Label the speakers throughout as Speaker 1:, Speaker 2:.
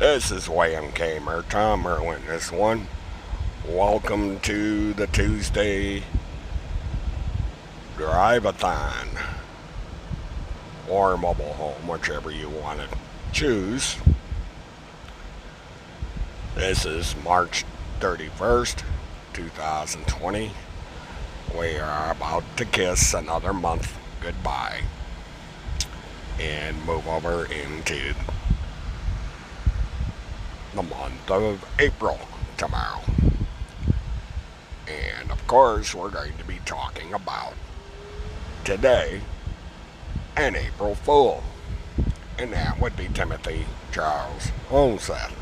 Speaker 1: This is William K. Tom Merwin. This one. Welcome to the Tuesday Drive-a-thon or mobile home, whichever you want to choose. This is March 31st, 2020. We are about to kiss another month goodbye and move over into the month of April tomorrow. And of course, we're going to be talking about today an April Fool, and that would be Timothy Charles Holmseth.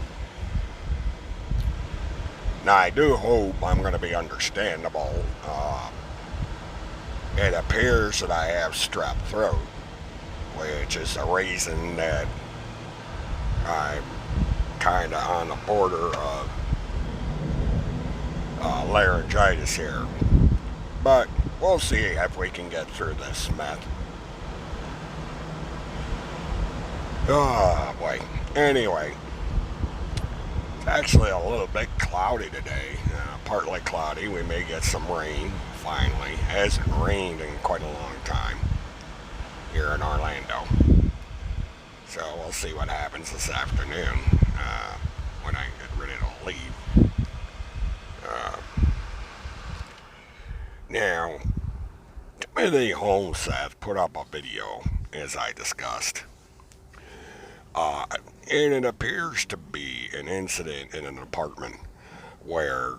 Speaker 1: Now, I do hope I'm going to be understandable. It appears that I have strep throat, which is the reason that I'm kind of on the border of laryngitis here. But we'll see if we can get through this mess. Oh boy. Anyway, it's actually a little bit cloudy today. Partly cloudy. We may get some rain finally. It hasn't rained in quite a long time here in Orlando. So we'll see what happens this afternoon when I get ready to leave. Now, Timothy Holmseth put up a video, as I discussed. And it appears to be an incident in an apartment where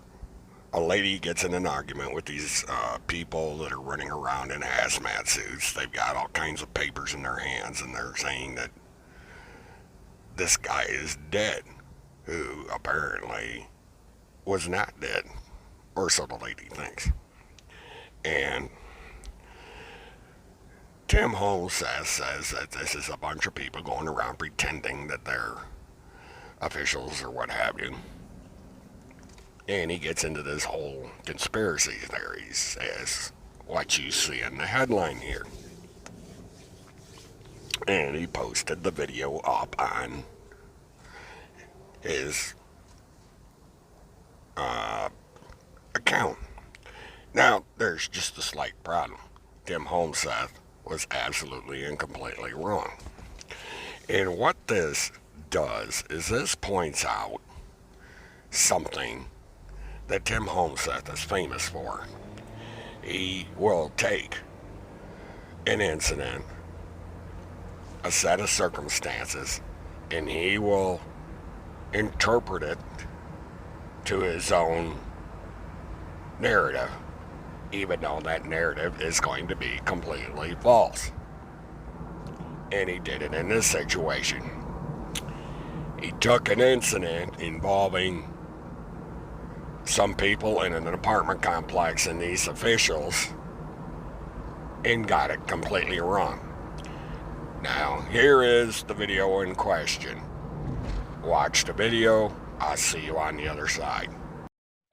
Speaker 1: a lady gets in an argument with these people that are running around in hazmat suits. They've got all kinds of papers in their hands, and they're saying that this guy is dead, who apparently was not dead, or so the lady thinks. And Tim Holmseth says that this is a bunch of people going around pretending that they're officials or what have you. And he gets into this whole conspiracy theories as what you see in the headline here. And he posted the video up on his account. Now, there's just a slight problem. Tim Holmseth was absolutely and completely wrong. And what this does is this points out something that Tim Holmseth is famous for. He will take an incident, a set of circumstances, and he will interpret it to his own narrative, even though that narrative is going to be completely false. And he did it in this situation. He took an incident involving some people in an apartment complex and these officials and got it completely wrong. Now, here is the video in question. Watch the video. I'll see you on the other side.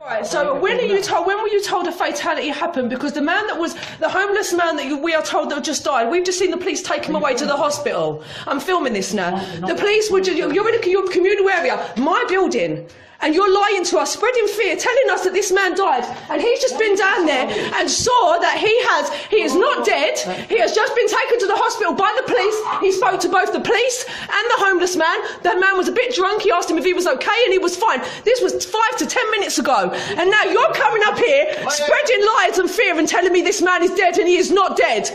Speaker 2: Right, so when were you told a fatality happened? Because the man that was, the homeless man that we are told that just died, we've just seen the police take him away to the hospital. I'm filming this now. The police were just, you're in your communal area, my building, and you're lying to us, spreading fear, telling us that this man died, and he's just been down there and saw that he is not dead. He has just been taken to the hospital by the police. He spoke to both the police and the homeless man. That man was a bit drunk. He asked him if he was okay, and he was fine. This was 5 to 10 minutes ago, and now you're coming up here spreading lies and fear and telling me this man is dead, and he is not dead.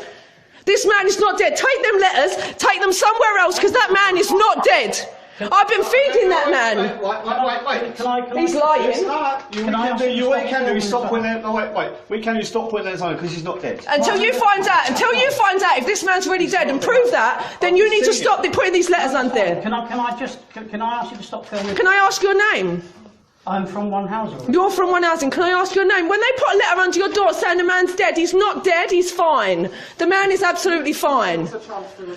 Speaker 2: This man is not dead. Take them letters, take them somewhere else, because that man is not dead. I've been feeding that man.
Speaker 3: Wait.
Speaker 2: He's lying.
Speaker 3: We can stop putting those on because he's not dead.
Speaker 2: Until you find out if this man's really dead and prove that, then you need to stop putting these letters on there.
Speaker 4: Can I ask you to stop filming?
Speaker 2: Can I ask your name?
Speaker 4: I'm from one housing.
Speaker 2: You're from one housing. Can I ask your name? When they put a letter under your door saying the man's dead, he's not dead, he's fine. The man is absolutely fine.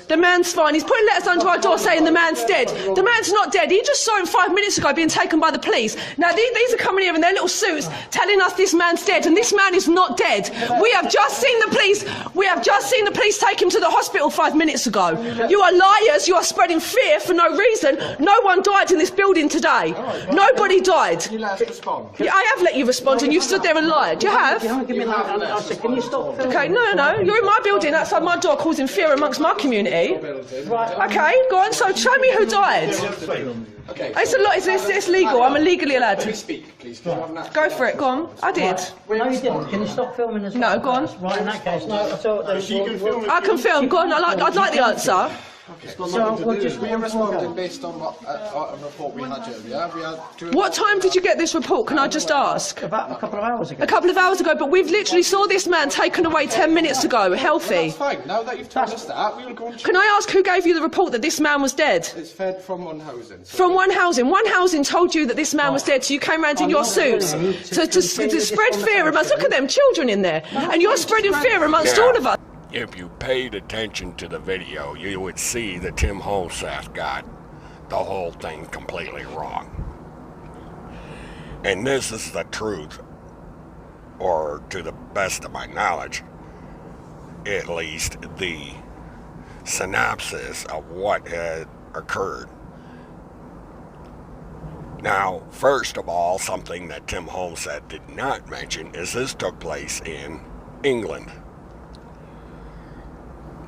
Speaker 2: The man's fine. He's putting letters under our door saying the man's dead. The man's not dead. He just saw him 5 minutes ago being taken by the police. Now, these are coming here in their little suits telling us this man's dead, and this man is not dead. We have just seen the police take him to the hospital 5 minutes ago. You are liars. You are spreading fear for no reason. No one died in this building today. Nobody died.
Speaker 5: Can you let us respond?
Speaker 2: Yeah, I have let you respond, and you've stood there and lied. You have.
Speaker 4: You haven't given me that. I said, can you stop filming?
Speaker 2: Okay, no. You're in my building outside my door causing fear amongst my community.
Speaker 4: Right.
Speaker 2: Okay, go on. So show me who died.
Speaker 5: Okay.
Speaker 2: It's a lot. It's legal. I'm illegally allowed
Speaker 5: Let me
Speaker 2: to.
Speaker 5: speak, please. Can you have an act-
Speaker 2: Go for it. Go on. I did.
Speaker 4: No, you didn't. Can you stop filming as
Speaker 2: No,
Speaker 4: well?
Speaker 2: go on.
Speaker 4: Right, in that case, no, I thought that
Speaker 3: She can film
Speaker 2: I can film. Go on. I'd like the answer.
Speaker 4: So we'll just
Speaker 5: We are responding based on what a report we had earlier. We had two.
Speaker 2: What time did you get this report? Can I just ask?
Speaker 4: about a couple of hours ago.
Speaker 2: A couple of hours ago, but we've literally saw this man taken away 10 minutes ago, healthy.
Speaker 5: That's fine. Now that you've told us that, we will go on.
Speaker 2: Can I ask who gave you the report that this man was dead?
Speaker 5: It's fed from one housing. So
Speaker 2: From one housing. One housing told you that this man was dead, so you came round in your suits to spread fear amongst. Look at them, children in there, and you're spreading fear amongst all of us.
Speaker 1: If you paid attention to the video, you would see that Tim Holmsath got the whole thing completely wrong. And this is the truth, or to the best of my knowledge, at least the synopsis of what had occurred. Now, first of all, something that Tim Holmsath did not mention is this took place in England,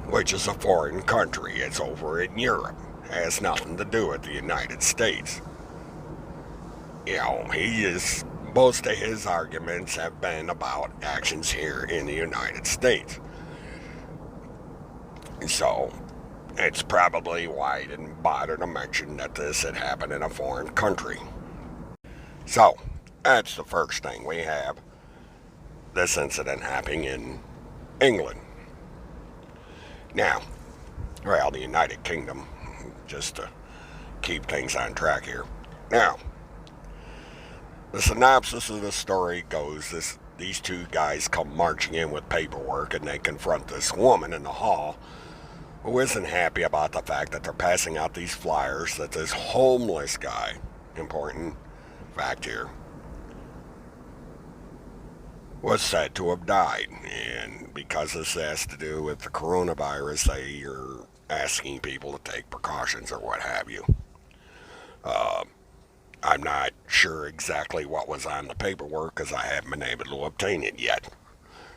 Speaker 1: which is a foreign country. It's over in Europe. Has nothing to do with the United States. You know, most of his arguments have been about actions here in the United States. So, it's probably why he didn't bother to mention that this had happened in a foreign country. So, that's the first thing. We have this incident happening in England. Now, well, the United Kingdom, just to keep things on track here. Now, the synopsis of the story goes, these two guys come marching in with paperwork, and they confront this woman in the hall who isn't happy about the fact that they're passing out these flyers that this homeless guy, important fact here, was said to have died. And because this has to do with the coronavirus, they are asking people to take precautions or what have you. I'm not sure exactly what was on the paperwork because I haven't been able to obtain it yet.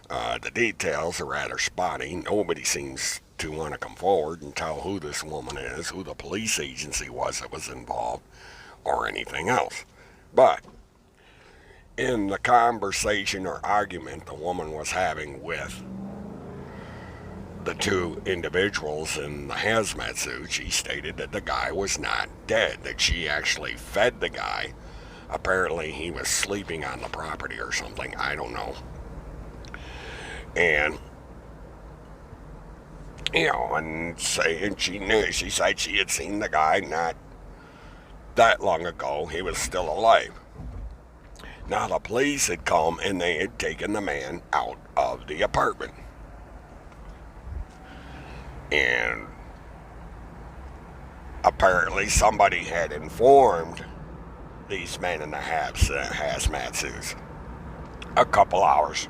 Speaker 1: The details are rather spotty. Nobody seems to want to come forward and tell who this woman is, who the police agency was that was involved, or anything else. But in the conversation or argument the woman was having with the two individuals in the hazmat suit, she stated that the guy was not dead, that she actually fed the guy. Apparently he was sleeping on the property or something, I don't know. And, you know, and she said she had seen the guy not that long ago. He was still alive. Now, the police had come and they had taken the man out of the apartment. And apparently somebody had informed these men in the hazmat suits a couple hours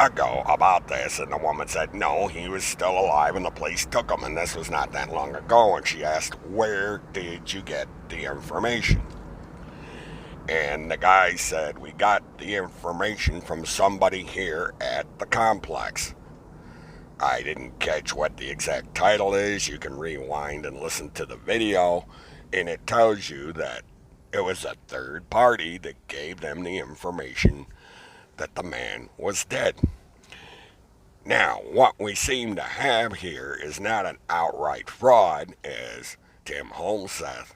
Speaker 1: ago about this, and the woman said no, he was still alive and the police took him, and this was not that long ago. And she asked, where did you get the information? And the guy said, we got the information from somebody here at the complex. I didn't catch what the exact title is. You can rewind and listen to the video, and it tells you that it was a third party that gave them the information that the man was dead. Now, what we seem to have here is not an outright fraud, as Tim Holmsath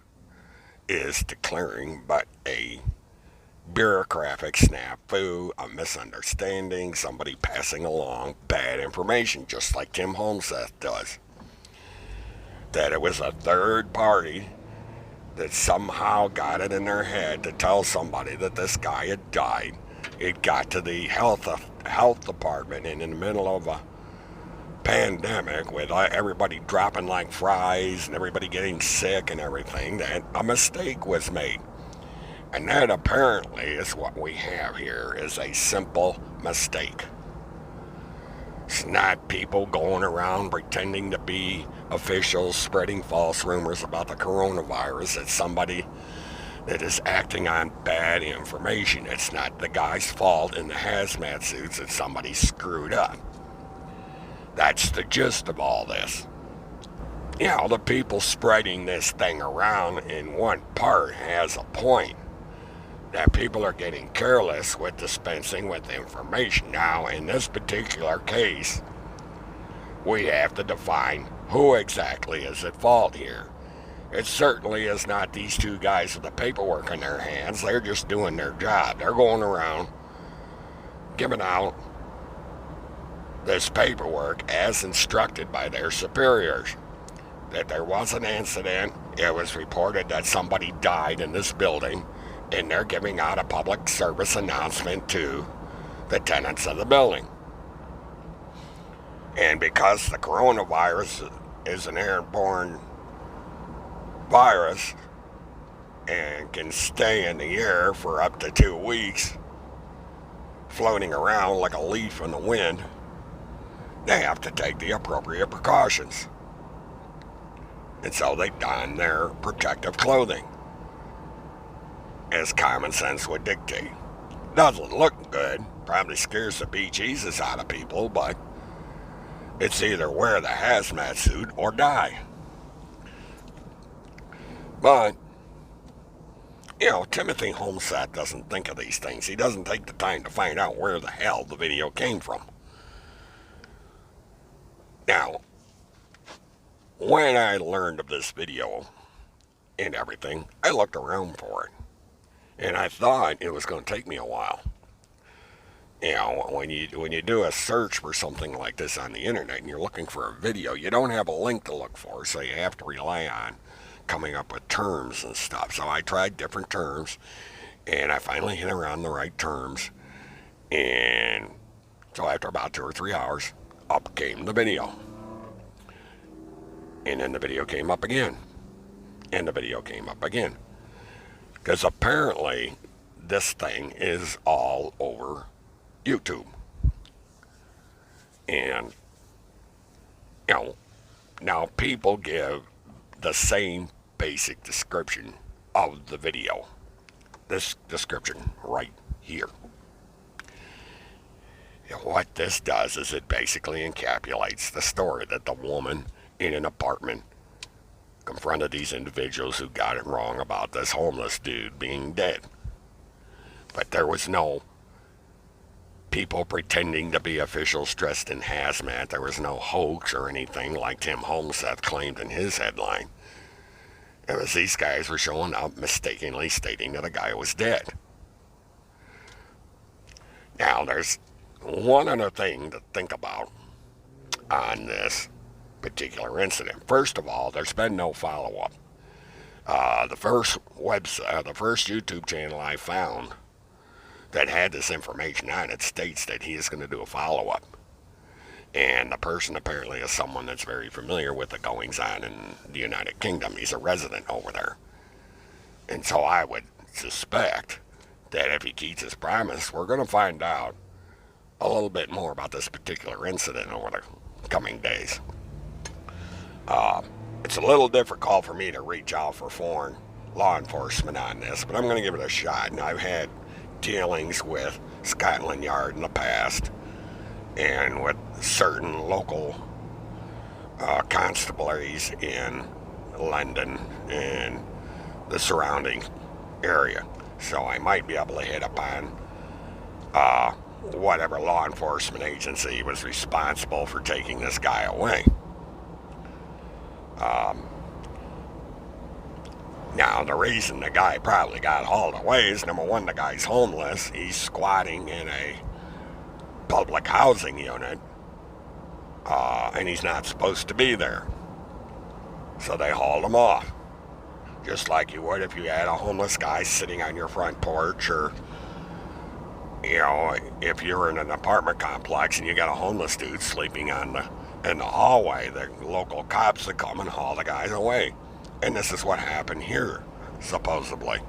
Speaker 1: is declaring, but a bureaucratic snafu, a misunderstanding, somebody passing along bad information, just like Tim Holmsath does. That it was a third party that somehow got it in their head to tell somebody that this guy had died. It got to the health department, and in the middle of a pandemic with everybody dropping like flies and everybody getting sick and everything, that a mistake was made. And that apparently is what we have here, is a simple mistake. It's not people going around pretending to be officials spreading false rumors about the coronavirus. It's somebody that is acting on bad information. It's not the guy's fault in the hazmat suits that somebody screwed up. That's the gist of all this. You know, the people spreading this thing around in one part has a point. That people are getting careless with dispensing with information. Now, in this particular case, we have to define who exactly is at fault here. It certainly is not these two guys with the paperwork in their hands. They're just doing their job. They're going around giving out this paperwork as instructed by their superiors. That there was an incident. It was reported that somebody died in this building, and they're giving out a public service announcement to the tenants of the building. And because the coronavirus is an airborne virus and can stay in the air for up to 2 weeks, floating around like a leaf in the wind, they have to take the appropriate precautions. And so they don their protective clothing, as common sense would dictate. Doesn't look good, probably scares the bejesus out of people, but it's either wear the hazmat suit or die. But, you know, Timothy Homseth doesn't think of these things. He doesn't take the time to find out where the hell the video came from. Now, when I learned of this video and everything, I looked around for it. And I thought it was going to take me a while. You know, when you do a search for something like this on the internet and you're looking for a video, you don't have a link to look for, so you have to rely on coming up with terms and stuff. So I tried different terms, and I finally hit around the right terms. And so after about 2 or 3 hours, up came the video. And then the video came up again. And the video came up again. Because apparently this thing is all over YouTube. And, you know, now people give the same basic description of the video. This description right here. And what this does is it basically encapsulates the story that the woman in an apartment confronted these individuals who got it wrong about this homeless dude being dead. But there was no people pretending to be officials dressed in hazmat. There was no hoax or anything like Tim Homseth claimed in his headline. It was these guys were showing up mistakenly stating that a guy was dead. Now, there's one other thing to think about on this particular incident. First of all, there's been no follow-up. The first website, the first YouTube channel I found that had this information on it states that he is going to do a follow-up. And the person apparently is someone that's very familiar with the goings-on in the United Kingdom. He's a resident over there. And so I would suspect that if he keeps his promise, we're going to find out a little bit more about this particular incident over the coming days. It's a little difficult for me to reach out for foreign law enforcement on this, but I'm going to give it a shot. And I've had dealings with Scotland Yard in the past and with certain local constabularies in London and the surrounding area. So I might be able to hit upon whatever law enforcement agency was responsible for taking this guy away. Now, the reason the guy probably got hauled away is, number one, the guy's homeless. He's squatting in a public housing unit, and he's not supposed to be there. So they hauled him off. just like you would if you had a homeless guy sitting on your front porch, or, you know, if you're in an apartment complex and you got a homeless dude sleeping in the hallway, the local cops would come and haul the guys away. And this is what happened here, supposedly.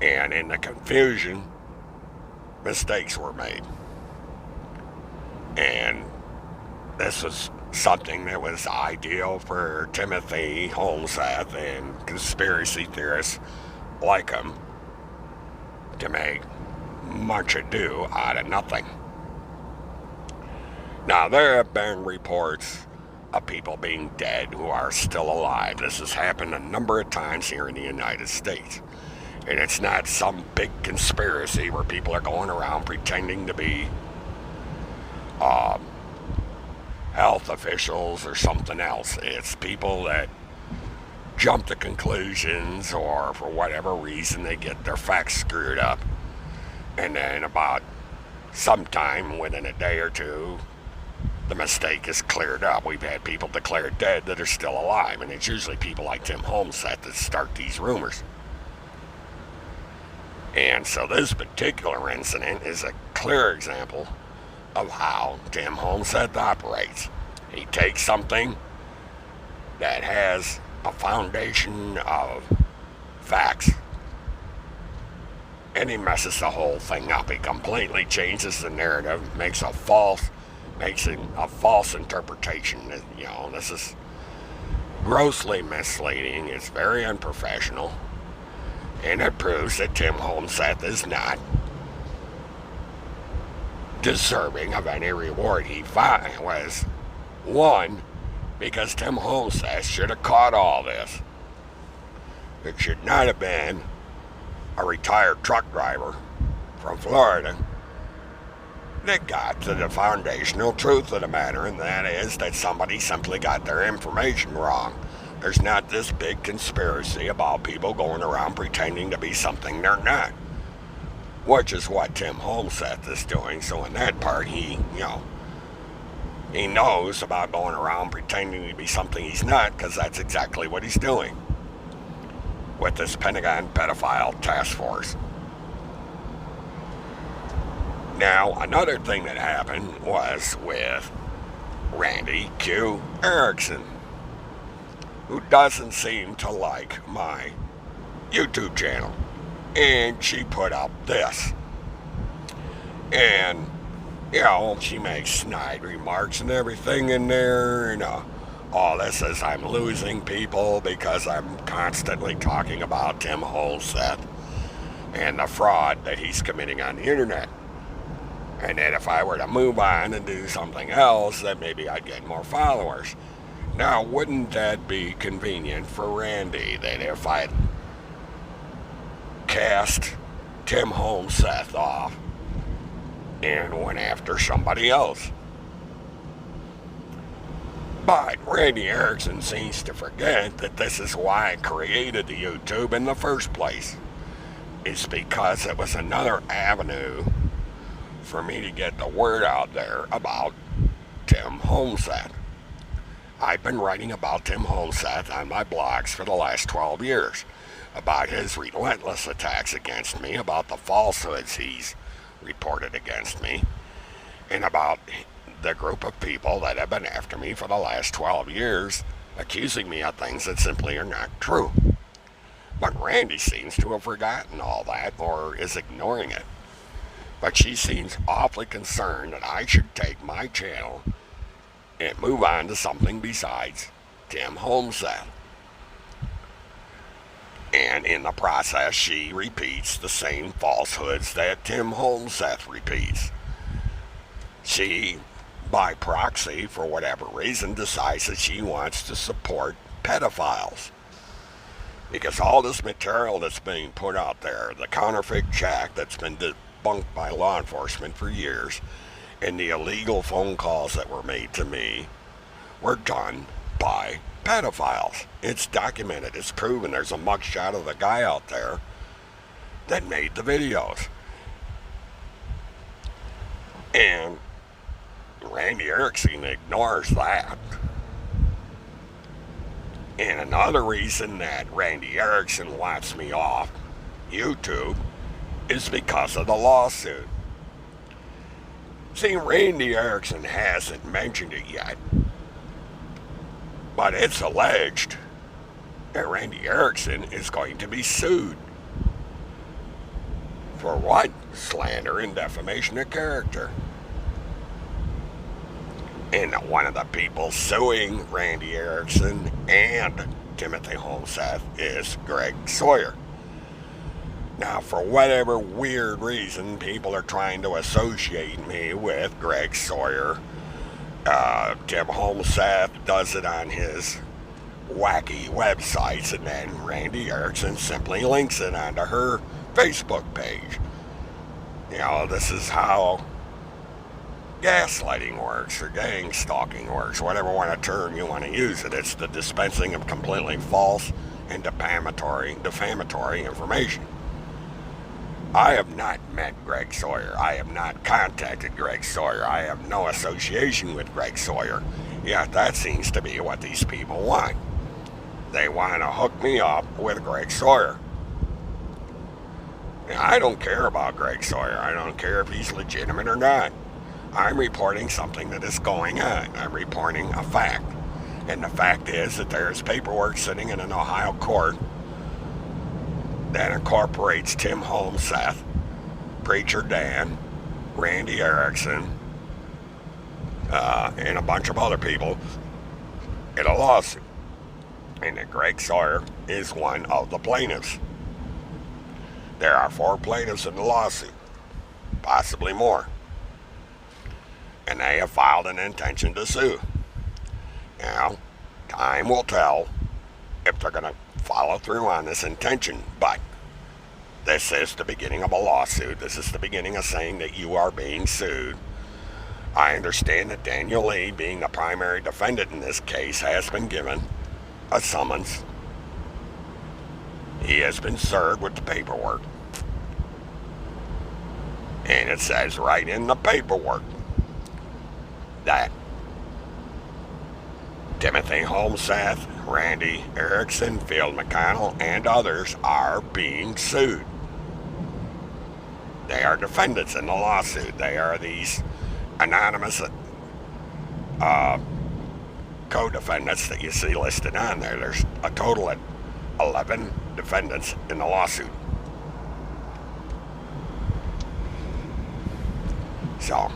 Speaker 1: And in the confusion, mistakes were made. And this was something that was ideal for Timothy Holmseth and conspiracy theorists like him to make much ado out of nothing. Now, there have been reports of people being dead who are still alive. This has happened a number of times here in the United States. And it's not some big conspiracy where people are going around pretending to be health officials or something else. It's people that jump to conclusions, or for whatever reason they get their facts screwed up. And then about sometime within a day or two, the mistake is cleared up. We've had people declared dead that are still alive, and it's usually people like Tim Holmseth that start these rumors. And so this particular incident is a clear example of how Tim Holmseth operates. He takes something that has a foundation of facts, and he messes the whole thing up. He completely changes the narrative, makes it a false interpretation. You know, this is grossly misleading. It's very unprofessional, and it proves that Tim Holmseth is not deserving of any reward he was. One, because Tim Holmseth should have caught all this. It should not have been a retired truck driver from Florida that got to the foundational truth of the matter, and that is that somebody simply got their information wrong. There's not this big conspiracy about people going around pretending to be something they're not, which is what Tim Holmseth is doing. So in that part, he knows about going around pretending to be something he's not, because that's exactly what he's doing with this Pentagon pedophile task force. Now, another thing that happened was with Randy Q. Erickson, who doesn't seem to like my YouTube channel. And she put up this. And, you know, she makes snide remarks and everything in there. And all this is I'm losing people because I'm constantly talking about Tim Holmseth and the fraud that he's committing on the internet. And that if I were to move on and do something else, that maybe I'd get more followers. Now, wouldn't that be convenient for Randy, that if I cast Tim Holmseth off and went after somebody else? But Randy Erickson seems to forget that this is why I created the YouTube in the first place. It's because it was another avenue for me to get the word out there about Tim Holmseth. I've been writing about Tim Holmseth on my blogs for the last 12 years, about his relentless attacks against me, about the falsehoods he's reported against me, and about the group of people that have been after me for the last 12 years, accusing me of things that simply are not true. But Randy seems to have forgotten all that, or is ignoring it. But she seems awfully concerned that I should take my channel and move on to something besides Tim Holmseth. And in the process, she repeats the same falsehoods that Tim Holmseth repeats. She, by proxy, for whatever reason, decides that she wants to support pedophiles. Because all this material that's being put out there, the counterfeit check that's been debunked by law enforcement for years, and the illegal phone calls that were made to me, were done by pedophiles. It's documented, it's proven. There's a mugshot of the guy out there that made the videos. And Randy Erickson ignores that. And another reason that Randy Erickson wants me off YouTube is because of the lawsuit. See, Randy Erickson hasn't mentioned it yet, but it's alleged that Randy Erickson is going to be sued. For what? Slander and defamation of character. And one of the people suing Randy Erickson and Timothy Holmseth is Greg Sawyer. Now, for whatever weird reason, people are trying to associate me with Greg Sawyer. Tim Holmseth does it on his wacky websites, and then Randy Erickson simply links it onto her Facebook page. You know, this is how gaslighting works, or gang stalking works, whatever term you want to use it. It's the dispensing of completely false and defamatory information. I have not met Greg Sawyer. I have not contacted Greg Sawyer. I have no association with Greg Sawyer. Yet that seems to be what these people want. They want to hook me up with Greg Sawyer. Now, I don't care about Greg Sawyer. I don't care if he's legitimate or not. I'm reporting something that is going on. I'm reporting a fact. And the fact is that there is paperwork sitting in an Ohio court that incorporates Tim Holmseth, Preacher Dan, Randy Erickson, and a bunch of other people in a lawsuit. And that Greg Sawyer is one of the plaintiffs. There are 4 plaintiffs in the lawsuit, possibly more. And they have filed an intention to sue. Now, time will tell if they're going to follow through on this intention, but this is the beginning of a lawsuit. This is the beginning of saying that you are being sued. I understand that Daniel Lee, being the primary defendant in this case, has been given a summons. He has been served with the paperwork. And it says right in the paperwork that Timothy Holmseth, Randy Erickson, Phil McConnell, and others are being sued. They are defendants in the lawsuit. They are these anonymous co-defendants that you see listed on there. There's a total of 11 defendants in the lawsuit. So,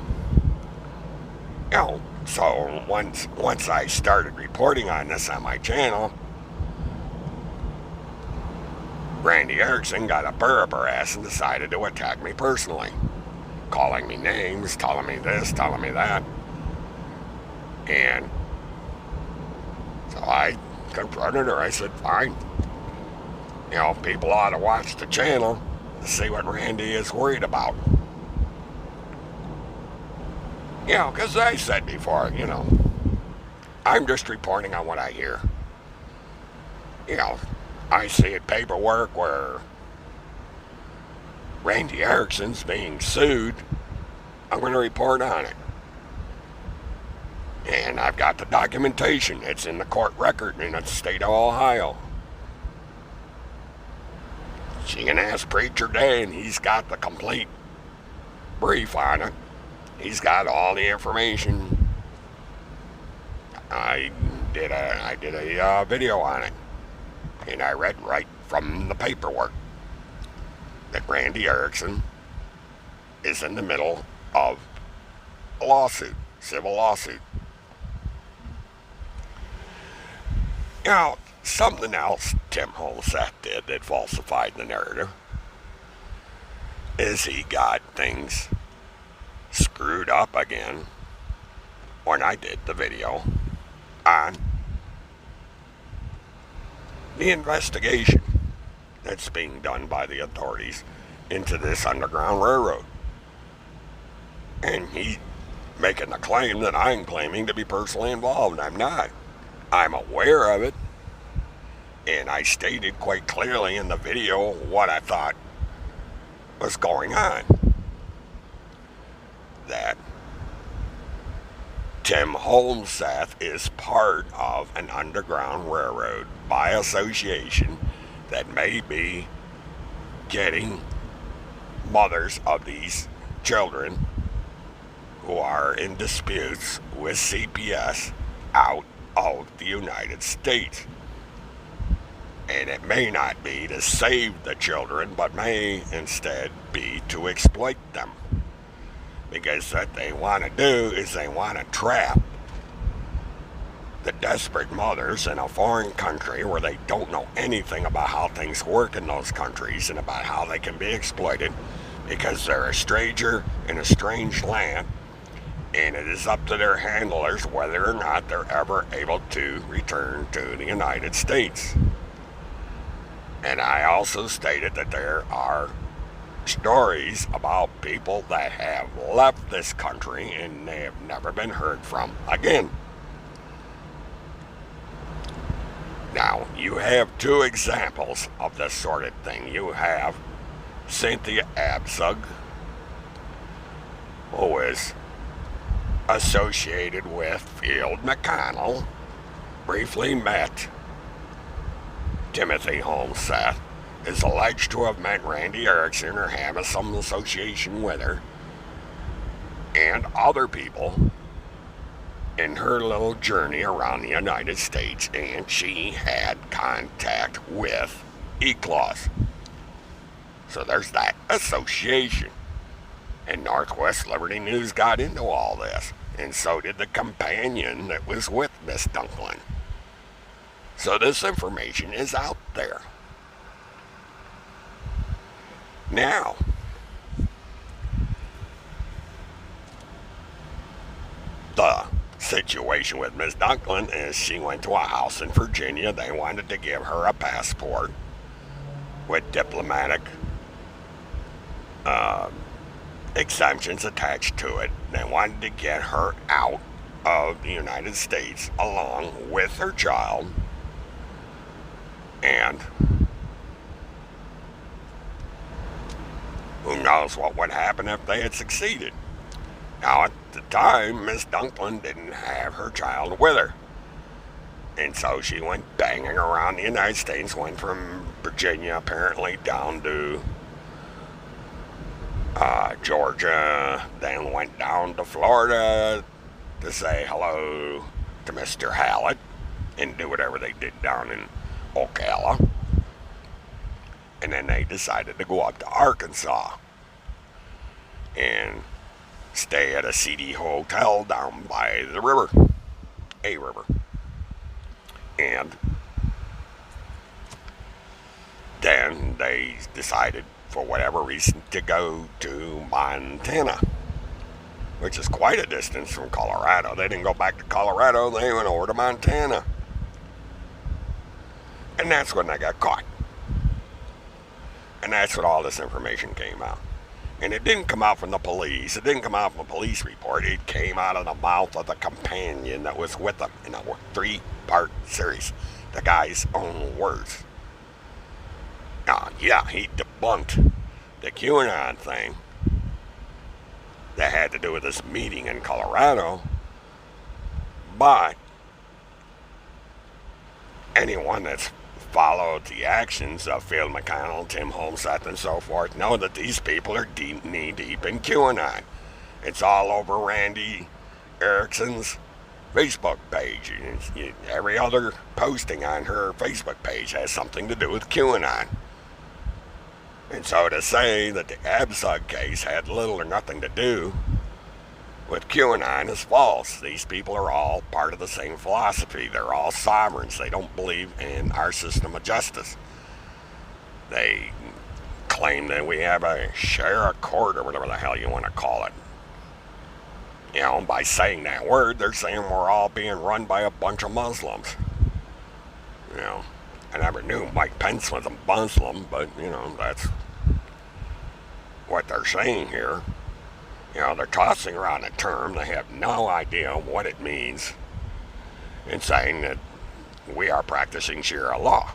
Speaker 1: you know, so once I started reporting on this on my channel, Randy Erickson got a burr up her ass and decided to attack me personally, calling me names, telling me this, telling me that. And so I confronted her. I said, fine. You know, people ought to watch the channel to see what Randy is worried about. You know, because I said before, you know, I'm just reporting on what I hear. You know, I see paperwork where Randy Erickson's being sued. I'm going to report on it. And I've got the documentation. It's in the court record in the state of Ohio. She can ask Preacher Dan. He's got the complete brief on it. He's got all the information. I did a video on it, and I read right from the paperwork that Randy Erickson is in the middle of a lawsuit, civil lawsuit. Now, something else Tim Holmseth did that falsified the narrative is he got things screwed up again when I did the video on the investigation that's being done by the authorities into this Underground Railroad. And he's making the claim that I'm claiming to be personally involved. I'm not. I'm aware of it, and I stated quite clearly in the video what I thought was going on. That Tim Holmseth is part of an underground railroad by association that may be getting mothers of these children who are in disputes with CPS out of the United States. And it may not be to save the children, but may instead be to exploit them. Because what they want to do is they want to trap the desperate mothers in a foreign country where they don't know anything about how things work in those countries and about how they can be exploited because they're a stranger in a strange land, and it is up to their handlers whether or not they're ever able to return to the United States. And I also stated that there are stories about people that have left this country and they have never been heard from again. Now, you have two examples of this sort of thing. You have Cynthia Abzug, who is associated with Field McConnell, briefly met Timothy Holmseth, is alleged to have met Randy Erickson or have some association with her, and other people in her little journey around the United States, and she had contact with ECLAWS. So there's that association. And Northwest Liberty News got into all this, and so did the companion that was with Miss Dunklin. So this information is out there. Now, the situation with Miss Dunklin is she went to a house in Virginia. They wanted to give her a passport with diplomatic exemptions attached to it. They wanted to get her out of the United States along with her child. And who knows what would happen if they had succeeded. Now, at the time, Miss Dunklin didn't have her child with her. And so she went banging around the United States, went from Virginia apparently down to Georgia, then went down to Florida to say hello to Mr. Hallett and do whatever they did down in Ocala. And then they decided to go up to Arkansas and stay at a seedy hotel down by the river, a river. And then they decided, for whatever reason, to go to Montana, which is quite a distance from Colorado. They didn't go back to Colorado, they went over to Montana. And that's when they got caught. And that's when all this information came out. And it didn't come out from the police. It didn't come out from a police report. It came out of the mouth of the companion that was with them in a 3-part series. The guy's own words. Yeah, he debunked the QAnon thing that had to do with this meeting in Colorado. But anyone that's followed the actions of Phil McConnell, Tim Holmseth, and so forth know that these people are knee-deep in QAnon. It's all over Randy Erickson's Facebook page. Every other posting on her Facebook page has something to do with QAnon. And so to say that the Abzug case had little or nothing to do with QAnon is false. These people are all part of the same philosophy. They're all sovereigns. They don't believe in our system of justice. They claim that we have a share a court or whatever the hell you want to call it. You know, by saying that word, they're saying we're all being run by a bunch of Muslims. You know, I never knew Mike Pence was a Muslim, but, you know, that's what they're saying here. You know, they're tossing around a term. They have no idea what it means in saying that we are practicing Sharia law.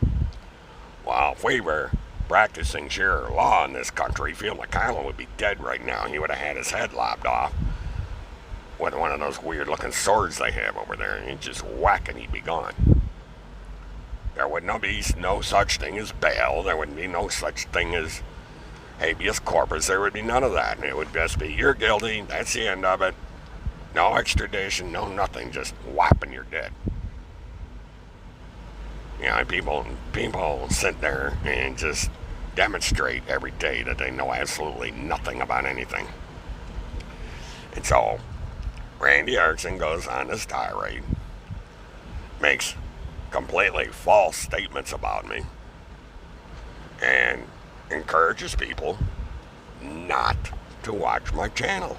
Speaker 1: Well, if we were practicing Sharia law in this country, Phil McConnell would be dead right now. He would have had his head lopped off with one of those weird looking swords they have over there, and he'd just whack and he'd be gone. There would not be no such thing as bail. There wouldn't be no such thing as habeas corpus. There would be none of that. It would just be, you're guilty, that's the end of it. No extradition, no nothing, just whap and you're dead. You know, people sit there and just demonstrate every day that they know absolutely nothing about anything. And so, Randy Erickson goes on this tirade, makes completely false statements about me, and encourages people not to watch my channel,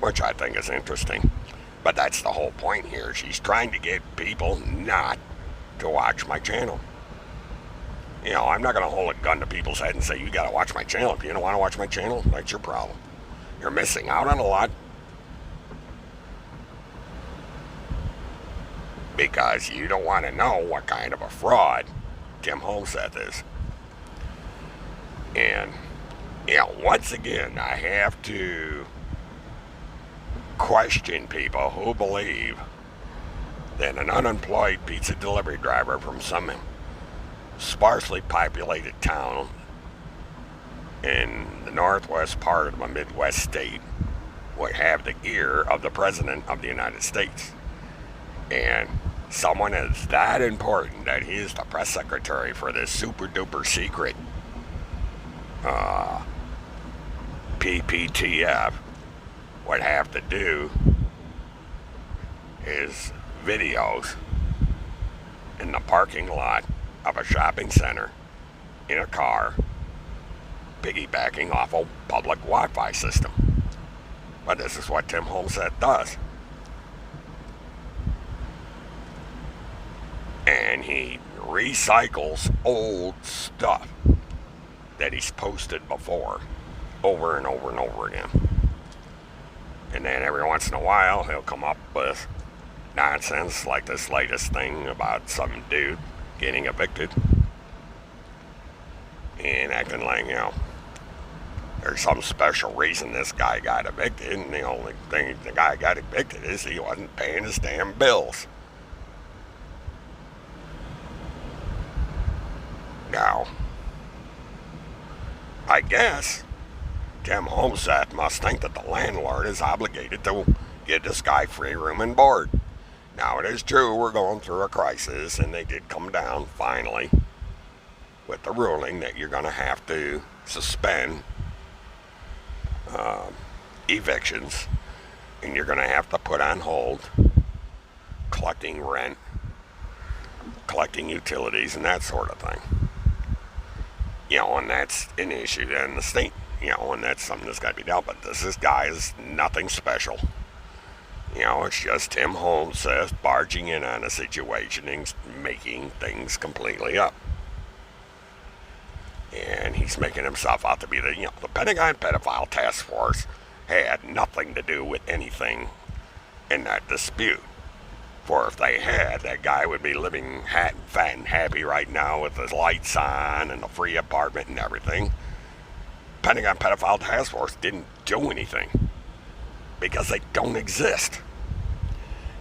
Speaker 1: which I think is interesting. But that's the whole point here. She's trying to get people not to watch my channel. You know, I'm not going to hold a gun to people's head and say, you got to watch my channel. If you don't want to watch my channel, that's your problem. You're missing out on a lot. Because you don't want to know what kind of a fraud Tim Holmseth is. And, you know, once again, I have to question people who believe that an unemployed pizza delivery driver from some sparsely populated town in the northwest part of a Midwest state would have the ear of the President of the United States. And someone is that important that he is the press secretary for this super duper secret PPTF would have to do is videos in the parking lot of a shopping center in a car piggybacking off a public Wi-Fi system. But this is what Tim Holmseth does. And he recycles old stuff that he's posted before over and over and over again. And then every once in a while he'll come up with nonsense like this latest thing about some dude getting evicted and acting like, you know, there's some special reason this guy got evicted, and the only thing the guy got evicted is he wasn't paying his damn bills. Now, I guess Tim Holmseth must think that the landlord is obligated to get this guy free room and board. Now, it is true we're going through a crisis, and they did come down finally with the ruling that you're going to have to suspend evictions, and you're going to have to put on hold collecting rent, collecting utilities, and that sort of thing. You know, and that's an issue in the state, you know, and that's something that's got to be dealt with. This guy is nothing special. You know, it's just Tim Holmseth barging in on a situation and making things completely up. And he's making himself out to be the, you know, the Pentagon Pedophile Task Force had nothing to do with anything in that dispute. For if they had, that guy would be living fat and happy right now with his lights on and a free apartment and everything. Pentagon Pedophile Task Force didn't do anything because they don't exist.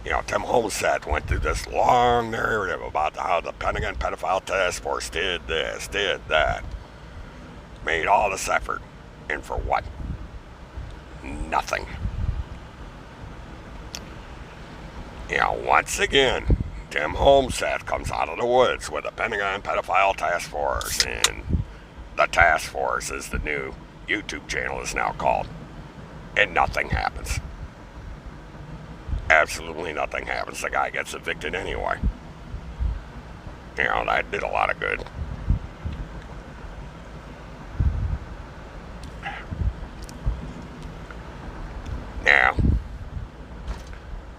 Speaker 1: You know, Tim Holmseth went through this long narrative about how the Pentagon Pedophile Task Force did this, did that, made all this effort, and for what? Nothing. You know, once again, Tim Holmseth comes out of the woods with the Pentagon Pedophile Task Force, and the Task Force is the new YouTube channel is now called, and nothing happens. Absolutely nothing happens. The guy gets evicted anyway. You know, that did a lot of good. Now,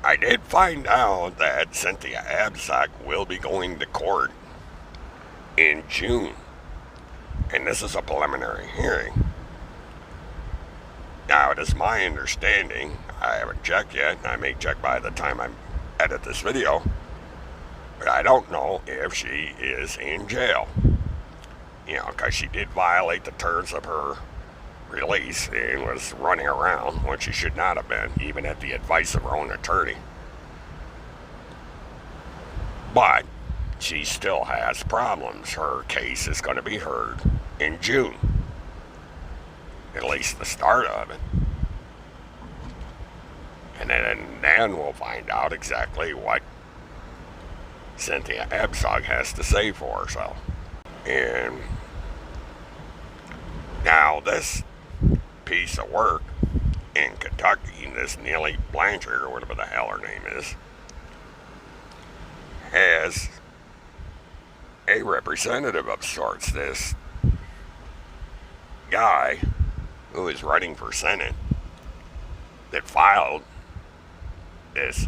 Speaker 1: I did find out that Cynthia Abzug will be going to court in June. And this is a preliminary hearing. Now, it is my understanding, I haven't checked yet, I may check by the time I edit this video, but I don't know if she is in jail. You know, because she did violate the terms of her release and was running around when she should not have been, even at the advice of her own attorney. But she still has problems. Her case is going to be heard in June. At least the start of it. And then we'll find out exactly what Cynthia Abzug has to say for herself. And now this piece of work in Kentucky, this Neely Blanchard, or whatever the hell her name is, has a representative of sorts. This guy who is running for Senate that filed this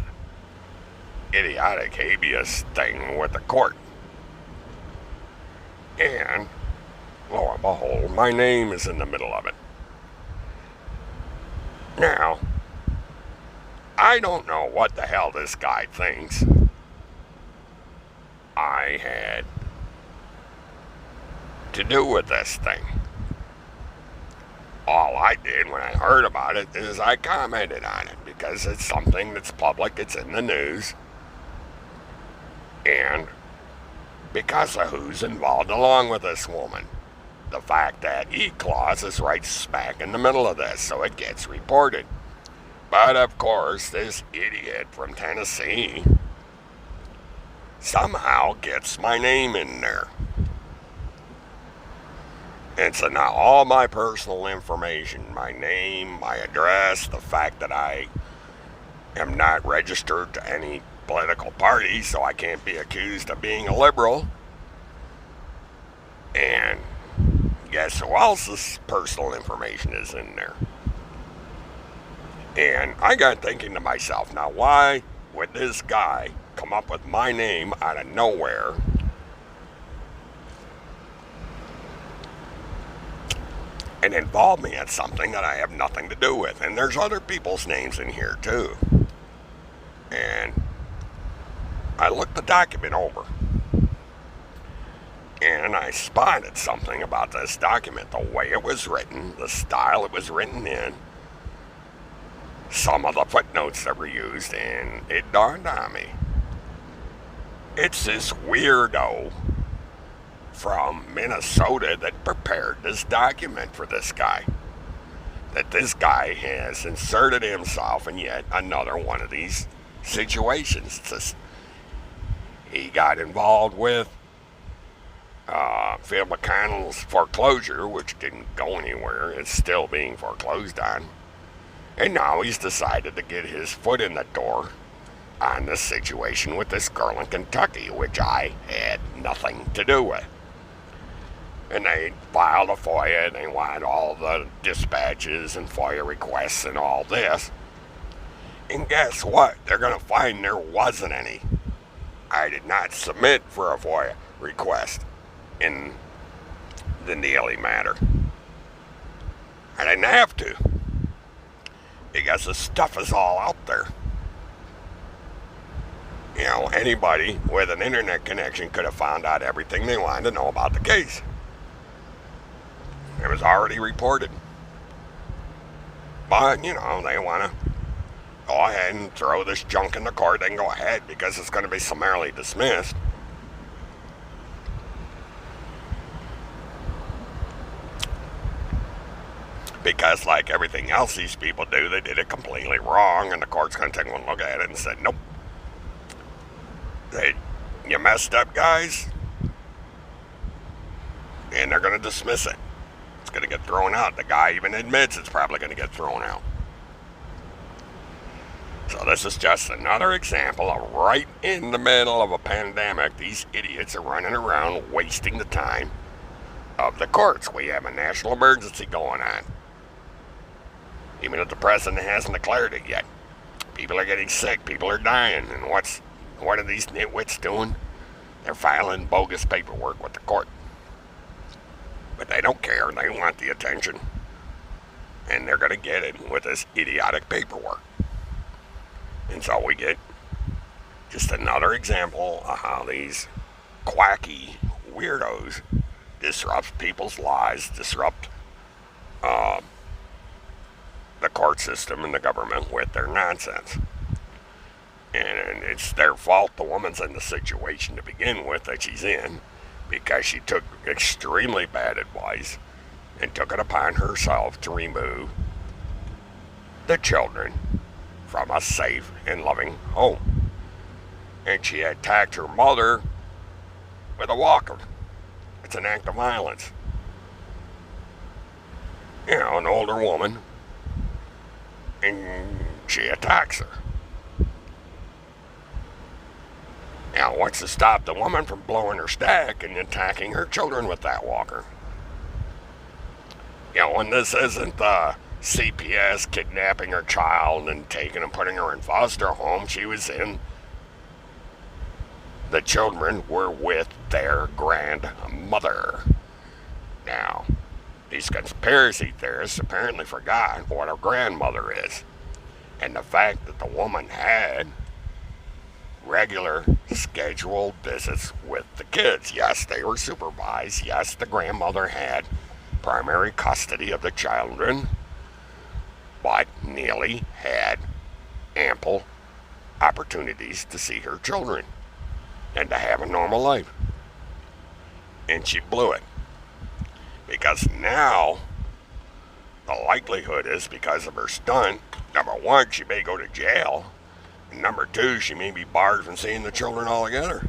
Speaker 1: idiotic habeas thing with the court. And lo and behold, my name is in the middle of it. Now, I don't know what the hell this guy thinks I had to do with this thing. All I did when I heard about it is I commented on it because it's something that's public, it's in the news, and because of who's involved along with this woman. The fact that E-Clause is right smack in the middle of this, so it gets reported. But of course, this idiot from Tennessee somehow gets my name in there. And so now all my personal information, my name, my address, the fact that I am not registered to any political party, so I can't be accused of being a liberal. And guess who else's personal information is in there? And I got thinking to myself, now why would this guy come up with my name out of nowhere and involve me in something that I have nothing to do with? And there's other people's names in here too. And I looked the document over, and I spotted something about this document, the way it was written, the style it was written in, some of the footnotes that were used, and it dawned on me. It's this weirdo from Minnesota that prepared this document for this guy. That this guy has inserted himself in yet another one of these situations. He got involved with Phil McConnell's foreclosure, which didn't go anywhere. It's still being foreclosed on. And now he's decided to get his foot in the door on this situation with this girl in Kentucky, which I had nothing to do with. And they filed a FOIA, and they wanted all the dispatches and FOIA requests and all this. And guess what? They're going to find there wasn't any. I did not submit for a FOIA request in the Neely matter. I didn't have to, because the stuff is all out there. You know, anybody with an internet connection could have found out everything they wanted to know about the case. It was already reported. But, you know, they want to go ahead and throw this junk in the court. They can go ahead because it's going to be summarily dismissed. Because like everything else these people do, they did it completely wrong, and the court's going to take one look at it and say, nope. You messed up, guys. And they're going to dismiss it. It's going to get thrown out. The guy even admits it's probably going to get thrown out. So this is just another example of right in the middle of a pandemic, these idiots are running around wasting the time of the courts. We have a national emergency going on. Even if the president hasn't declared it yet. People are getting sick. People are dying. And what are these nitwits doing? They're filing bogus paperwork with the court. But they don't care. They want the attention. And they're going to get it with this idiotic paperwork. And so we get just another example of how these quacky weirdos disrupt people's lives, disrupt the court system and the government with their nonsense. And it's their fault the woman's in the situation to begin with that she's in, because she took extremely bad advice and took it upon herself to remove the children from a safe and loving home. And she attacked her mother with a walker. It's an act of violence. You know, an older woman, and she attacks her. Now, what's to stop the woman from blowing her stack and attacking her children with that walker? You know, and this isn't the CPS kidnapping her child and taking and putting her in foster home. She was in. The children were with their grandmother. Now, these conspiracy theorists apparently forgot what her grandmother is. And the fact that the woman had regular scheduled visits with the kids. Yes, they were supervised. Yes, the grandmother had primary custody of the children. But Neely had ample opportunities to see her children and to have a normal life. And she blew it. Because now, the likelihood is, because of her stunt, number one, she may go to jail. And number two, she may be barred from seeing the children altogether.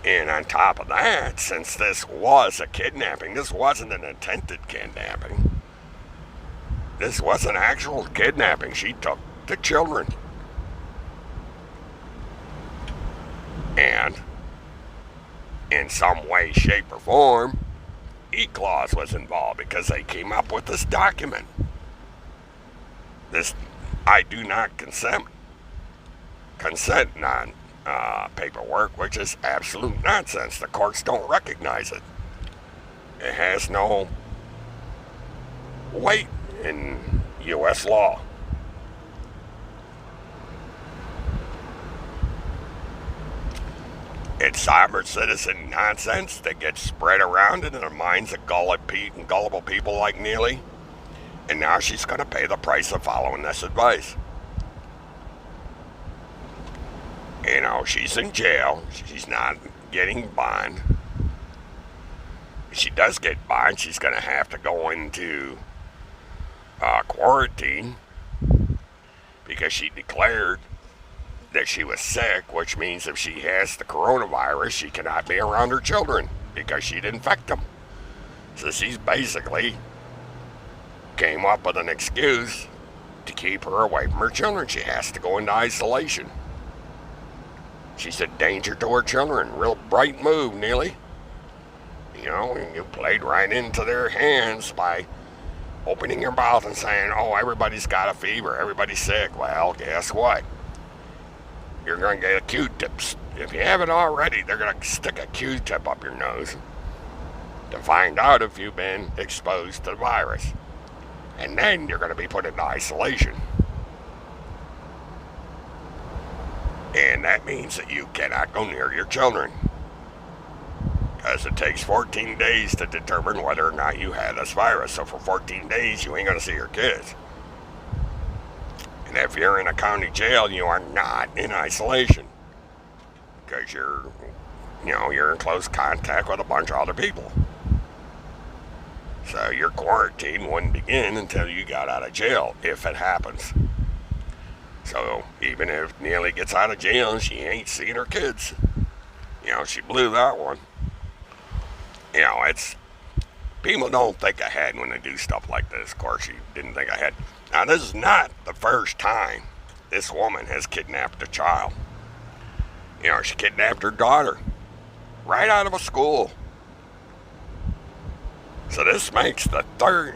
Speaker 1: And on top of that, since this was a kidnapping, this wasn't an attempted kidnapping. This was an actual kidnapping. She took the children. And in some way, shape, or form, E-Clause was involved because they came up with this document. This I do not consent non paperwork, which is absolute nonsense. The courts don't recognize it. It has no weight in U.S. law. It's sovereign citizen nonsense that gets spread around into the minds of gullible people like Neely. And now she's going to pay the price of following this advice. You know, she's in jail. She's not getting bond. If she does get bond, she's going to have to go into quarantine because she declared that she was sick, which means if she has the coronavirus, she cannot be around her children because she'd infect them. So she's basically came up with an excuse to keep her away from her children. She has to go into isolation. She's a danger to her children. Real bright move, Neely. You know, you played right into their hands by opening your mouth and saying, oh, everybody's got a fever, everybody's sick. Well, guess what? You're going to get a Q-tip. If you haven't already, they're going to stick a Q-tip up your nose to find out if you've been exposed to the virus. And then you're going to be put into isolation. And that means that you cannot go near your children. Because it takes 14 days to determine whether or not you had this virus. So for 14 days, you ain't going to see your kids. And if you're in a county jail, you are not in isolation. Because you're in close contact with a bunch of other people. So your quarantine wouldn't begin until you got out of jail, if it happens. So even if Neely gets out of jail, she ain't seeing her kids. You know, she blew that one. You know, it's... People don't think ahead when they do stuff like this. Of course, she didn't think ahead. Now, this is not the first time this woman has kidnapped a child. You know, she kidnapped her daughter right out of a school. So this makes the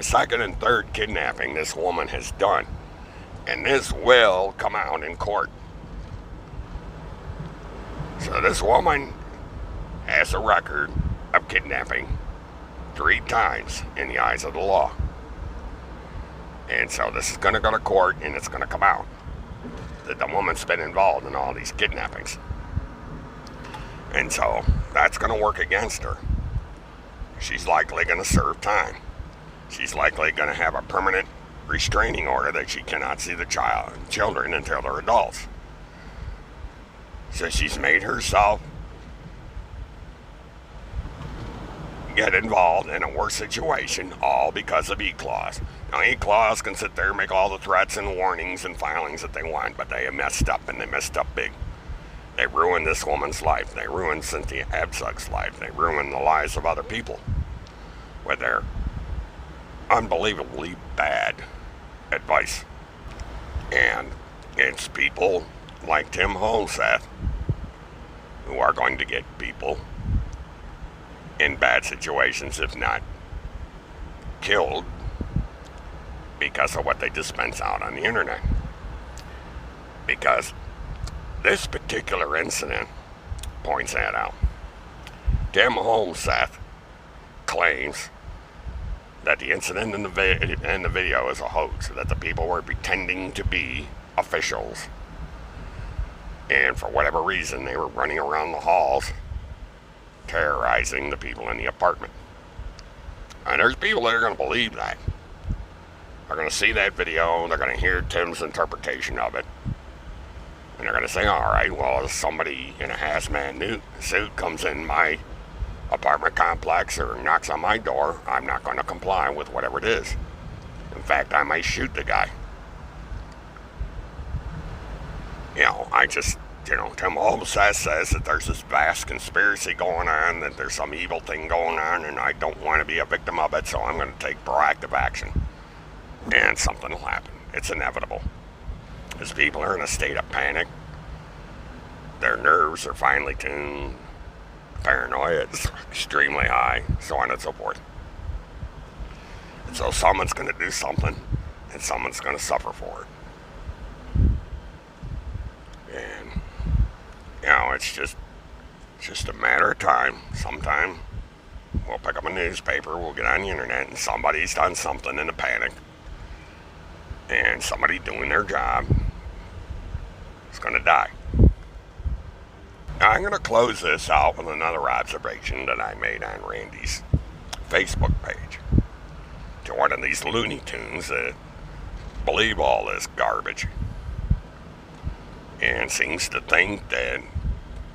Speaker 1: second and third kidnapping this woman has done. And this will come out in court. So this woman has a record of kidnapping 3 times in the eyes of the law. And so this is going to go to court, and it's going to come out that the woman's been involved in all these kidnappings. And so that's going to work against her. she's likely going to serve time. She's likely going to have a permanent restraining order that she cannot see the children until they're adults. So she's made herself get involved in a worse situation, all because of E-Clause. Now, E-Clause can sit there and make all the threats and warnings and filings that they want, but they have messed up, and they messed up big. They ruined this woman's life. They ruined Cynthia Abzug's life. They ruined the lives of other people with their unbelievably bad advice. And it's people like Tim Holmseth who are going to get people in bad situations, if not killed, because of what they dispense out on the internet. Because this particular incident points that out. Tim Holmseth claims that the incident in the video is a hoax, that the people were pretending to be officials, and for whatever reason they were running around the halls terrorizing the people in the apartment. And there's people that are going to believe that. They're going to see that video, they're going to hear Tim's interpretation of it, and they're going to say, all right, well, if somebody in a hazmat suit comes in my apartment complex or knocks on my door, I'm not going to comply with whatever it is. In fact, I might shoot the guy. Tim Holmseth says that there's this vast conspiracy going on, that there's some evil thing going on, and I don't want to be a victim of it, so I'm going to take proactive action. And something will happen. It's inevitable. As people are in a state of panic, their nerves are finely tuned, paranoia is extremely high, so on and so forth. And so someone's going to do something, and someone's going to suffer for it. And, it's just a matter of time. Sometime we'll pick up a newspaper, we'll get on the internet, and somebody's done something in a panic, and somebody doing their job is going to die. Now, I'm going to close this out with another observation that I made on Randy's Facebook page. To one of these Looney Tunes that believe all this garbage and seems to think that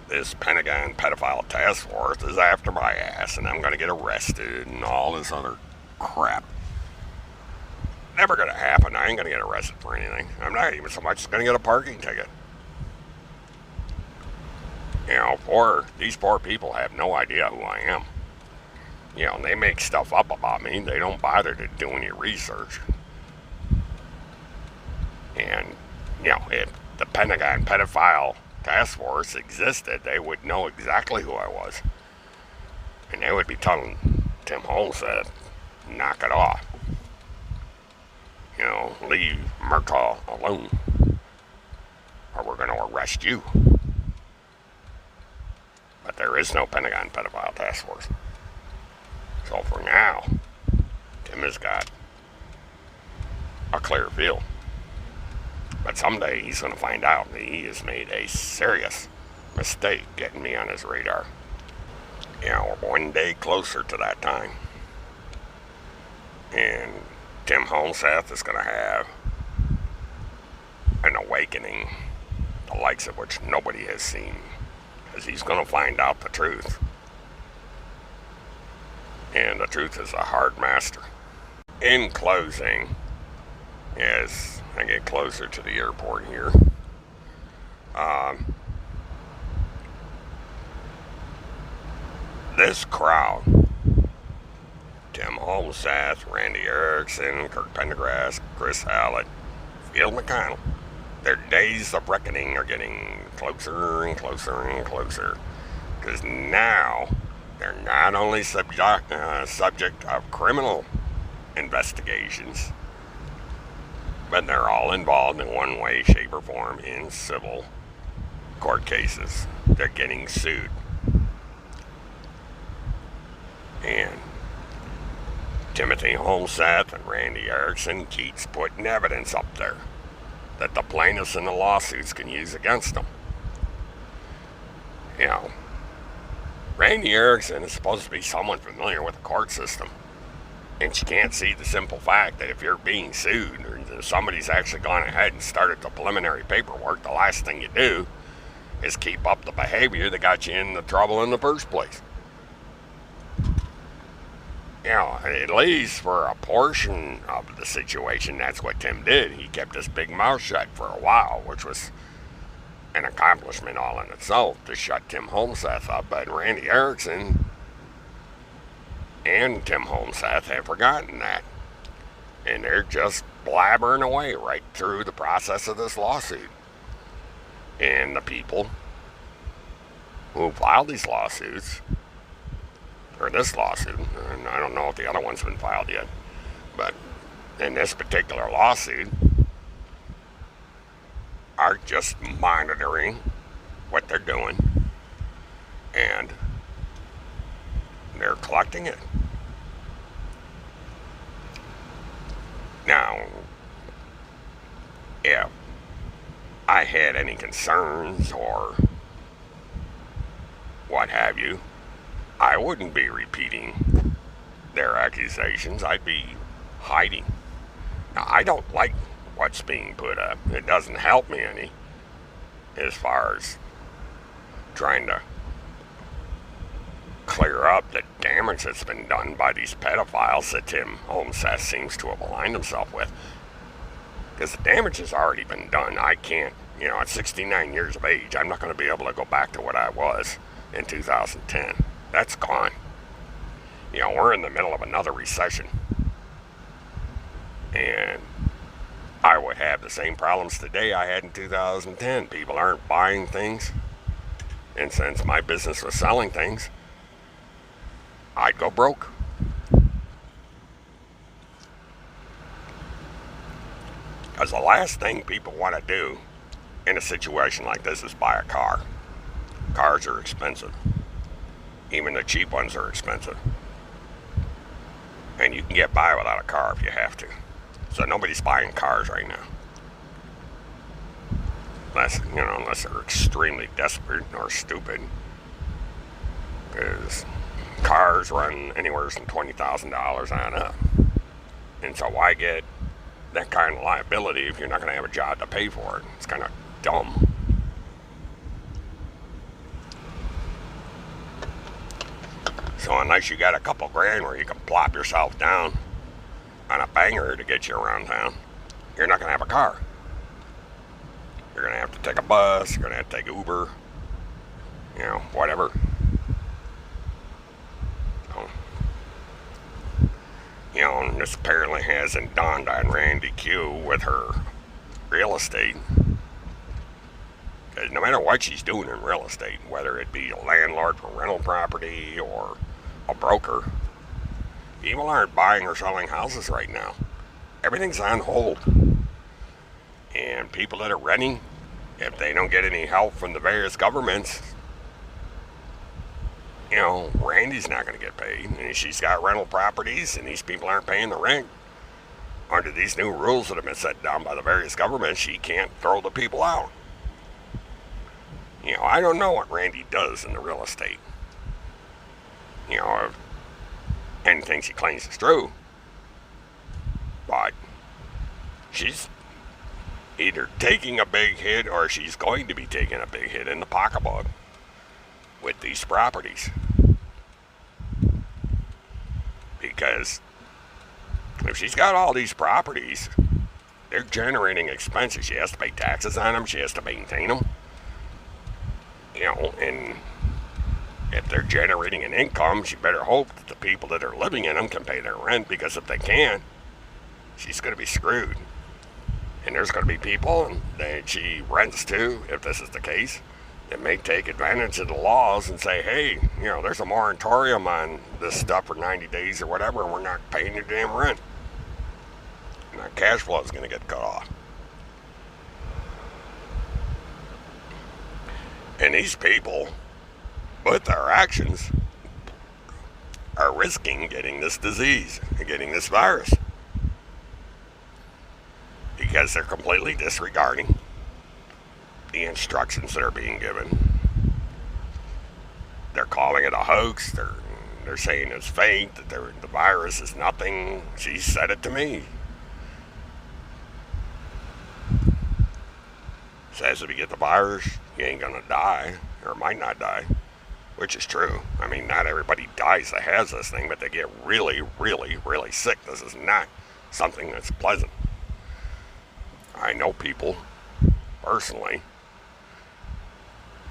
Speaker 1: this Pentagon pedophile task force is after my ass and I'm going to get arrested and all this other crap. Never going to happen. I ain't going to get arrested for anything. I'm not even so much going to get a parking ticket. These poor people have no idea who I am. They make stuff up about me. They don't bother to do any research. And, if the Pentagon pedophile task force existed, they would know exactly who I was. And they would be telling Tim Holmseth, knock it off. Leave Murtaugh alone, or we're going to arrest you. But there is no Pentagon pedophile task force. So for now, Tim has got a clear field. But someday he's going to find out that he has made a serious mistake getting me on his radar. We're one day closer to that time. And Tim Holmseth is going to have an awakening, the likes of which nobody has seen. Because he's going to find out the truth. And the truth is a hard master. In closing, as I get closer to the airport here, this crowd, Tim Holmseth, Randy Erickson, Kirk Pendergrass, Chris Hallett, Phil McConnell, their days of reckoning are getting closer and closer and closer. Because now they're not only subject of criminal investigations, but they're all involved in one way, shape, or form in civil court cases. They're getting sued. And Timothy Holmseth and Randy Erickson keeps putting evidence up there that the plaintiffs in the lawsuits can use against them. Randy Erickson is supposed to be someone familiar with the court system. And she can't see the simple fact that if you're being sued or if somebody's actually gone ahead and started the preliminary paperwork, the last thing you do is keep up the behavior that got you in the trouble in the first place. You know, at least for a portion of the situation, that's what Tim did. He kept his big mouth shut for a while, which was an accomplishment all in itself to shut Tim Holmseth up. But Randy Erickson and Tim Holmseth have forgotten that. And they're just blabbering away right through the process of this lawsuit. And the people who filed these lawsuits, or this lawsuit, and I don't know if the other one's been filed yet, but in this particular lawsuit, are just monitoring what they're doing, and they're collecting it. Now, if I had any concerns or what have you, I wouldn't be repeating their accusations. I'd be hiding. Now, I don't like what's being put up. It doesn't help me any as far as trying to clear up the damage that's been done by these pedophiles that Tim Holmseth seems to have aligned himself with. Because the damage has already been done. I can't, at 69 years of age, I'm not going to be able to go back to what I was in 2010. That's gone. We're in the middle of another recession. And I would have the same problems today I had in 2010. People aren't buying things. And since my business was selling things, I'd go broke. Because the last thing people want to do in a situation like this is buy a car. Cars are expensive. Even the cheap ones are expensive. And you can get by without a car if you have to. So nobody's buying cars right now. Unless they're extremely desperate or stupid. Because cars run anywhere from $20,000 on up. And so why get that kind of liability if you're not going to have a job to pay for it? It's kind of dumb. So unless you got a couple grand where you can plop yourself down on a banger to get you around town, you're not going to have a car. You're going to have to take a bus, you're going to have to take Uber, whatever. And this apparently hasn't dawned on Randy Q with her real estate. Because no matter what she's doing in real estate, whether it be a landlord for rental property or a broker, people aren't buying or selling houses right now. Everything's on hold. And people that are renting, if they don't get any help from the various governments, Randy's not going to get paid. And she's got rental properties and these people aren't paying the rent. Under these new rules that have been set down by the various governments, she can't throw the people out. I don't know what Randy does in the real estate. If anything she claims is true. But she's either taking a big hit or she's going to be taking a big hit in the pocketbook with these properties. Because if she's got all these properties, they're generating expenses. She has to pay taxes on them. She has to maintain them. And if they're generating an income, she better hope that the people that are living in them can pay their rent, because if they can't, she's going to be screwed. And there's going to be people that she rents to, if this is the case, that may take advantage of the laws and say, hey, there's a moratorium on this stuff for 90 days or whatever, and we're not paying your damn rent. And our cash flow is going to get cut off. And these people, with their actions, are risking getting this disease and getting this virus. Because they're completely disregarding the instructions that are being given. they're calling it a hoax. They're saying it's fake, that the virus is nothing. She said it to me. Says if you get the virus, you ain't gonna die, or might not die, which is true. I mean, not everybody dies that has this thing, but they get really, really, really sick. This is not something that's pleasant. I know people, personally,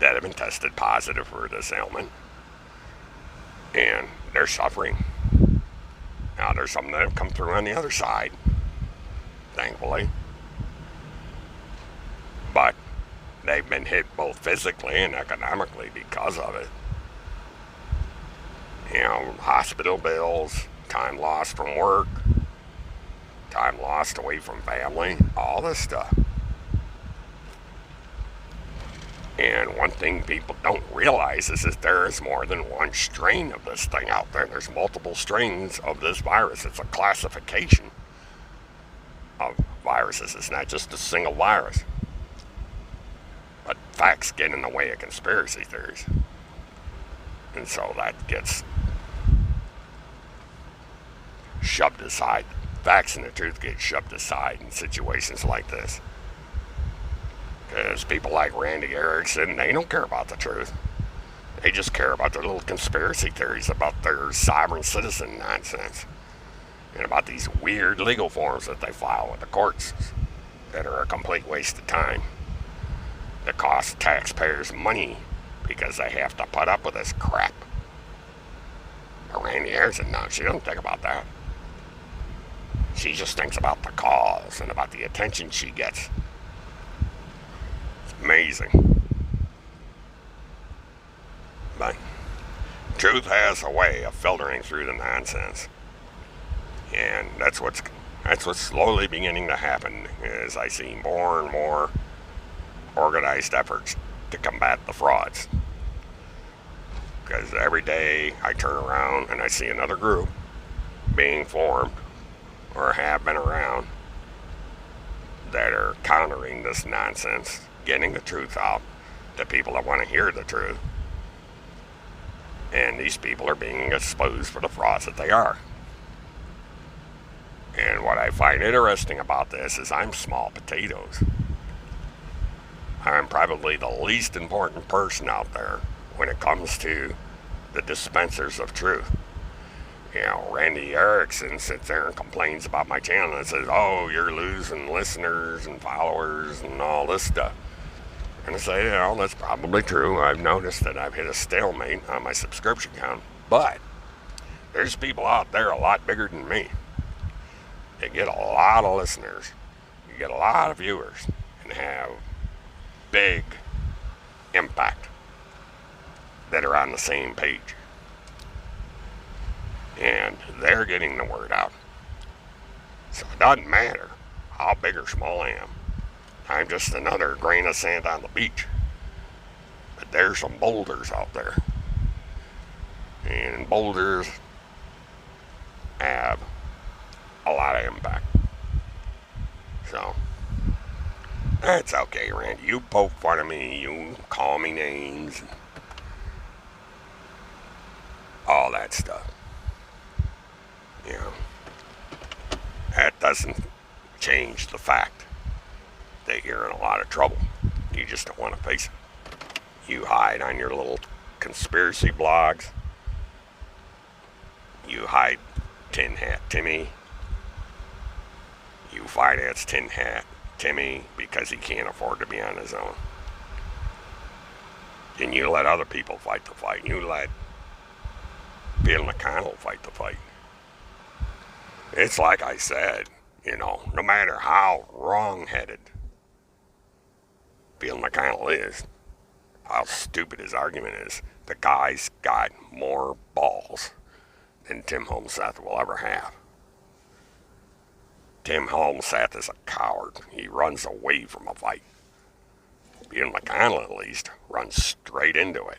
Speaker 1: that have been tested positive for this ailment, and they're suffering. Now, there's some that have come through on the other side, thankfully. But they've been hit both physically and economically because of it. You know, hospital bills, time lost from work, time lost away from family, all this stuff. And one thing people don't realize is that there is more than one strain of this thing out there. There's multiple strains of this virus. It's a classification of viruses. It's not just a single virus. But facts get in the way of conspiracy theories. And so that gets shoved aside. Facts and the truth get shoved aside in situations like this. Because people like Randy Erickson, they don't care about the truth. They just care about their little conspiracy theories about their sovereign citizen nonsense. And about these weird legal forms that they file with the courts that are a complete waste of time. That cost taxpayers money because they have to put up with this crap. But Randy Erickson, no, she doesn't think about that. She just thinks about the cause and about the attention she gets. It's amazing. But truth has a way of filtering through the nonsense. And that's what's slowly beginning to happen as I see more and more organized efforts to combat the frauds. Because every day I turn around and I see another group being formed or have been around that are countering this nonsense, getting the truth out to people that want to hear the truth. And these people are being exposed for the frauds that they are. And what I find interesting about this is I'm small potatoes. I'm probably the least important person out there when it comes to the dispensers of truth. You know, Randy Erickson sits there and complains about my channel and says, oh, you're losing listeners and followers and all this stuff. And I say, you know, that's probably true. I've noticed that I've hit a stalemate on my subscription count. But there's people out there a lot bigger than me. They get a lot of listeners. You get a lot of viewers and have big impact that are on the same page. And they're getting the word out. So it doesn't matter how big or small I am. I'm just another grain of sand on the beach. But there's some boulders out there. And boulders have a lot of impact. So that's okay, Randy. You poke fun of me, you call me names, all that stuff. You know, that doesn't change the fact that you're in a lot of trouble. You just don't want to face it. You hide on your little conspiracy blogs. You hide Tin Hat Timmy. You finance Tin Hat Timmy because he can't afford to be on his own. And you let other people fight the fight. You let Bill McConnell fight the fight. It's like I said, you know, no matter how wrong-headed Bill McConnell is, how stupid his argument is, the guy's got more balls than Tim Holmseth will ever have. Tim Holmseth is a coward. He runs away from a fight. Bill McConnell, at least, runs straight into it.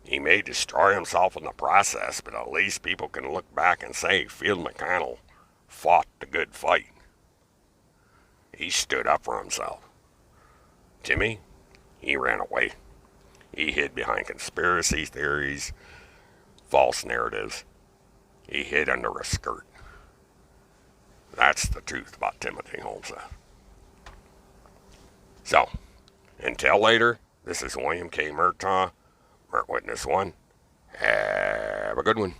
Speaker 1: He may destroy himself in the process, but at least people can look back and say Phil McConnell fought the good fight. He stood up for himself. Timmy, he ran away. He hid behind conspiracy theories, false narratives. He hid under a skirt. That's the truth about Timothy Holmeseth. So, until later, this is William K. Murtaugh, Mert Witness 1. Have a good one.